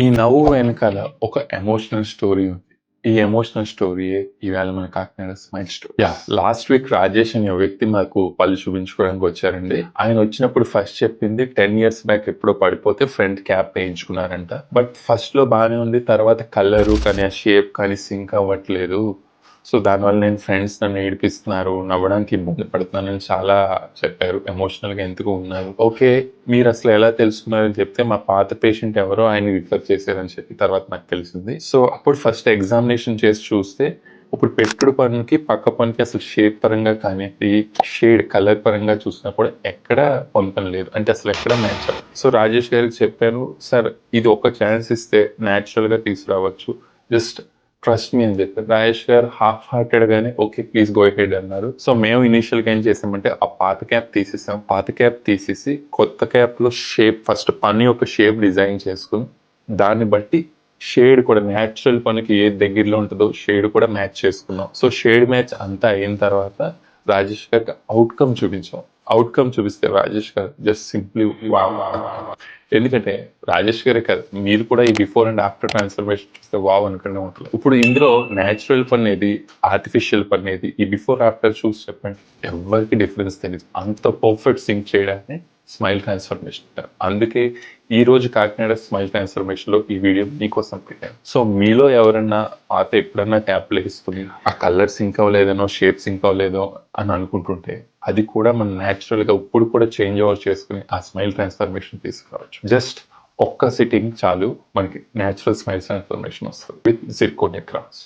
ఈ నవ్వు వెనకాల ఒక ఎమోషనల్ స్టోరీ ఉంది. ఈ ఎమోషనల్ స్టోరీయే ఇవాళ మన Kakinada smile story. Last week Rajesh అనే వ్యక్తి మాకు పళ్ళు చూపించుకోవడానికి వచ్చారండి. ఆయన వచ్చినప్పుడు ఫస్ట్ చెప్పింది 10 years బ్యాక్ ఎప్పుడో పడిపోతే ఫ్రంట్ క్యాప్ వేయించుకున్నారంట. బట్ ఫస్ట్ లో బాగానే ఉంది, తర్వాత కలరు కానీ ఆ షేప్ కానీ సింక్ అవ్వట్లేదు. సో దానివల్ల నేను ఫ్రెండ్స్ నన్ను ఏడిపిస్తున్నారు, నవ్వడానికి ఇబ్బంది పడుతున్నానని చాలా చెప్పారు. ఎమోషనల్గా ఎందుకు ఉన్నారు. ఓకే, మీరు అసలు ఎలా తెలుసుకున్నారని చెప్తే మా పాత పేషెంట్ ఎవరో ఆయన రిఫర్ చేశారని చెప్పి తర్వాత నాకు తెలిసింది. సో అప్పుడు ఫస్ట్ ఎగ్జామినేషన్ చేసి చూస్తే ఇప్పుడు పెట్టుడు పనికి పక్క పనికి అసలు షేప్ పరంగా కానీ షేడ్ కలర్ పరంగా చూసినా కూడా ఎక్కడ పొందడం లేదు, అంటే అసలు ఎక్కడ మ్యాచ్ అవ్వదు. సో రాజేష్ గారికి చెప్పాను, సార్ ఇది ఒక ఛాన్స్ ఇస్తే న్యాచురల్ గా తీసుకురావచ్చు, జస్ట్ ట్రస్ట్ మీ అని చెప్పారు. రాజేష్ గారు హాఫ్ హార్టెడ్ గానే ఓకే ప్లీజ్ గో హెడ్ అన్నారు. సో మేము ఇనిషియల్ గా ఏం చేసామంటే ఆ పాత క్యాప్ తీసేసాం. పాత క్యాప్ తీసేసి కొత్త క్యాప్ లో షేప్ ఫస్ట్ పని ఒక షేప్ డిజైన్ చేసుకుని దాన్ని బట్టి షేడ్ కూడా న్యాచురల్ పనికి ఏది దగ్గరలో ఉంటుందో షేడ్ కూడా మ్యాచ్ చేసుకున్నాం. సో షేడ్ మ్యాచ్ అంతా అయిన తర్వాత రాజేష్ గారికి అవుట్కమ్ చూపించాం. అవుట్కమ్ చూపిస్తే రాజేష్ గారు జస్ట్ సింప్లీ వావ్. ఎందుకంటే రాజేష్ గారే కాదు, మీరు కూడా ఈ బిఫోర్ అండ్ ఆఫ్టర్ ట్రాన్స్ఫర్మేషన్ చూస్తే వావ్ అనుకునే ఉంటుంది. ఇప్పుడు ఇందులో న్యాచురల్ పని ఏది, ఆర్టిఫిషియల్ పని ఏది, ఈ బిఫోర్ ఆఫ్టర్ చూసి చెప్పండి, ఎవరికి డిఫరెన్స్ తెలియదు. అంత పర్ఫెక్ట్ సింక్ చేయడాన్ని స్మైల్ ట్రాన్స్ఫర్మేషన్ అంటారు. అందుకే ఈ రోజు కాకినాడ స్మైల్ ట్రాన్స్ఫర్మేషన్ లో ఈ వీడియో మీకోసం పెట్టాను. సో మీలో ఎవరన్నా పాత ఎప్పుడన్నా ట్యాప్లు వేసుకుని ఆ కలర్ సింక్ అవ్వలేదనో షేప్ సింక్ అవ్వలేదో అని అనుకుంటుంటే అది కూడా మనం న్యాచురల్ గా ఇప్పుడు కూడా చేంజ్ ఓవర్ చేసుకుని ఆ స్మైల్ ట్రాన్స్ఫర్మేషన్ తీసుకురావచ్చు. జస్ట్ ఒక్క సిట్టింగ్ చాలు, మనకి న్యాచురల్ స్మైల్ ట్రాన్స్ఫర్మేషన్ వస్తుంది విత్ జిర్కోనియా క్రౌన్స్.